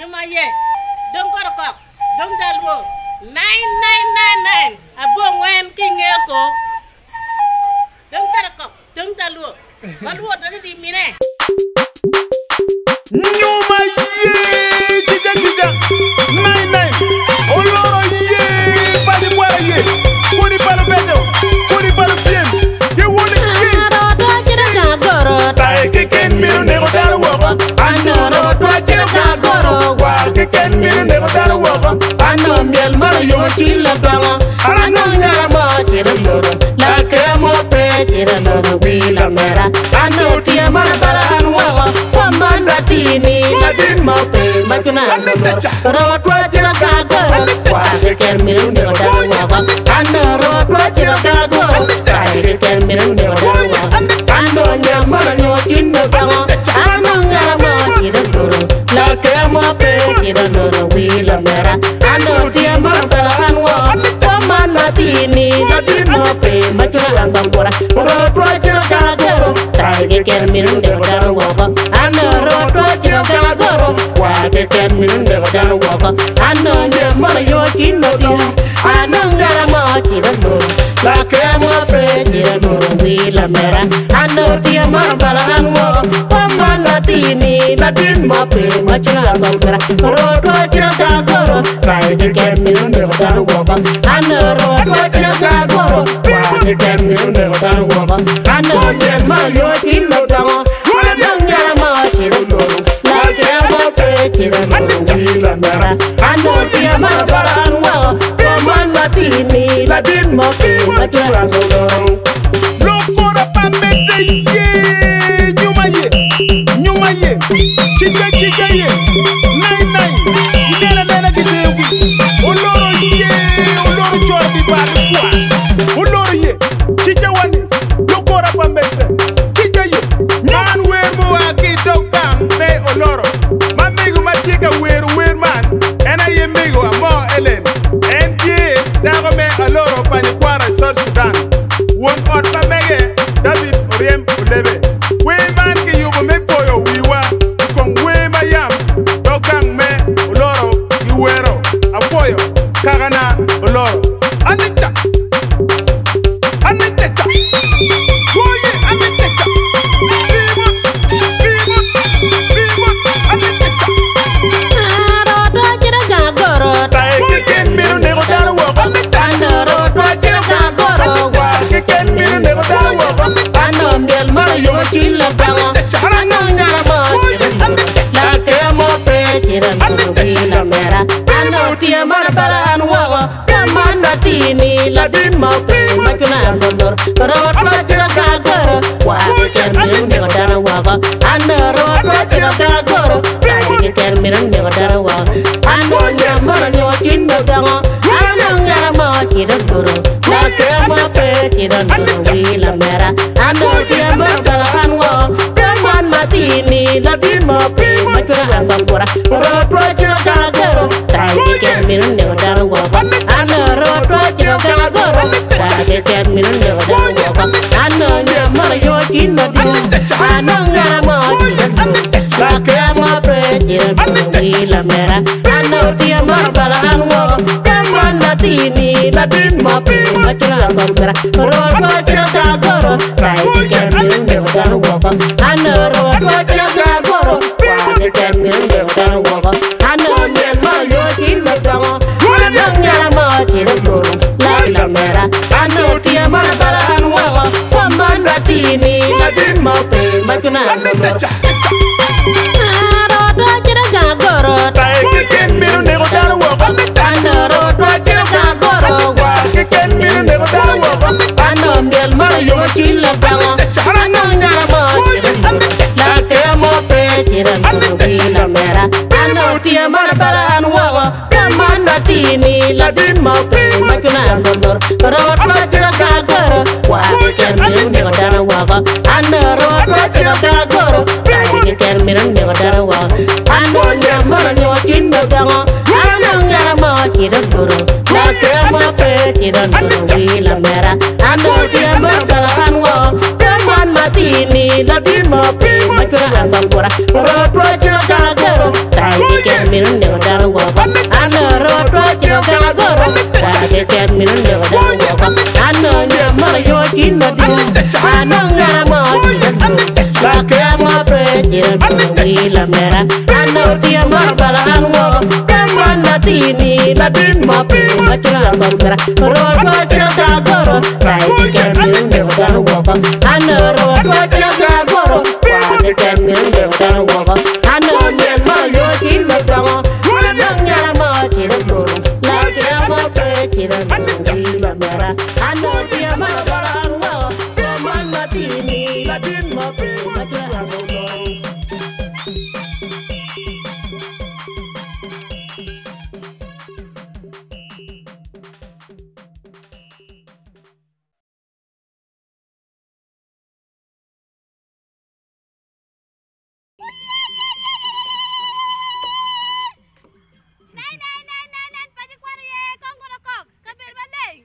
Nyuma ye. Dong korokok. Dong dalwo. 9999. Abong wen kingeko. Dong korokok. Dong dalwo. Balwo dali di mine. Nyuma ye. Chicha. 99. Oloro ye. Padi kwa ye. Kuri palo bedo. Kuri palo bien. Ye wole ki. Tai keken miru nego daru wako. Anoro twa chiro kagoro. War keken miru nego daru wako. Ano miel mara yo chila dama. Ano nyara mo chiro loro. La kemo pe chiro loro wila mera. Ano tia mara bara anwawa. Wamanda tini la din mo pe machuna loro. Ro twa chiro kagoro. War keken miru nego daru wako. Anoro twa chiro kagoro. Tai keken miru nego daru wako. Ano nyara mara yo chila dama. Ano nyara mo chiro loro. La kemo pe chiro loro wila mera. Ano tia mara bara anwawa. Wamanda tini la din mo pe machuna loro. Ro twa chiro kagoro. Tai keken miru nego daru wako. Ano twa chiro kagoro. War keken miru nego daru wako. Ano nyara mara yo chila dama. Ano nyara mo chiro loro. La kemo pe chiro loro wila mera. Ano tia mara bara anwawa. Wamanda tini la din mo pe machuna loro. Ro twa chiro kagoro. Tai keken miru nego daru wako. Ano twa chiro kagoro. War keken miru nego daru wako. Ano nyara mara yo chila dama. Ano nyara mo chiro loro. La kemo pe chiro loro wila mera. Ano tia mara bara anwawa. Wamanda tini la din mo pe machuna loro. Lokora pambete ye. Nyuma ye. Chicha ye. 99. Nena kisewi. Oloro ye. Oloro chora bi bari kwa. Oloro ye. Chicha wani. Lokora pambete. Chicha ye. Nyan wermo aki dokta me oloro. Mamigo machika weru man. Ena ye migo amo elen. Entie dago me oloro pani kwara South Sudan. Won ot pamege David Oriem Ulebe. We man ki yubo me poyo wiwa. Kong we mayam. Dokang me oloro yuwero. Apoyo kagana oloro. Anita. Woye anita. Bimot. Anita. Keken miru nego daru wako. Ano twa chiro kagoro. Keken miru nego daru wako. Ano miel mara yo chila dama. Ano nyara mo chiro loro. La kemo pe chiro loro wila mera. Ano tia mara bara anwawa. Wamanda tini la din mo pe machuna loro. Ro twa chiro kagoro. War keken miru nego daru wako. Ano twa chiro kagoro. Keken miru nego daru wako. Ano nyara mara yo chila dama. Ano nyara mo chiro loro. La kemo pe chiro loro wila mera. Ano tia mara bara anwawa. Wamanda tini la din mo pe machuna loro. Ro twa chiro kagoro. Keken miru nego daru wako. Ano twa chiro kagoro. Keken miru nego daru wako. Ano nyara mara yo chila dama. Ano nyara mo chiro loro. La kemo pe chiro loro wila mera. Ano tia mara bara anwawa. Wamanda tini la din mo pe machuna loro. Ro twa chiro kagoro. Keken miru nego daru wako. Ano twa chiro kagoro. Keken miru nego daru wako. Ano nyara mara yo chila dama. Ano nyara mo chiro loro. La mera. Ano tia mara bara anwawa. Wamanda tini la din mo pe machuna loro. Keken miru nego daru wako. Ano twa chiro kagoro. Keken miru nego daru wako. Ano miel mara yo chila dama. Ano nyara mo chiro loro. La kemo pe chiro loro wila mera. Ano tia mara bara anwawa. Wamanda tini la din mo pe machuna loro. Ro twa chiro kagoro. Keken miru nego daru wako. Ano twa chiro kagoro. Keken miru nego daru wako. Ano nyara mara yo chila dama. Ano nyara mo chiro loro. La kemo pe chiro loro wila mera. Ano tia mara bara anwawa. Wamanda tini la din mo pe machuna loro. Ro twa chiro kagoro. Keken miru the cat me no never done walk. I know your mother you're in the dim. I know your mother back at my bed, you're the mera. I know dear mother and walk. Come on, Latini, Latin, my people, but you're not going to roll what you're going to right. The cat me never done walk. I know what you're going to the cat me never done walk. I know your mother you're in the dim. I know your mother and walk. Come on, Latini, Latin, my people, but you're not going to Nine, pagi kuari con con con, kapir balay.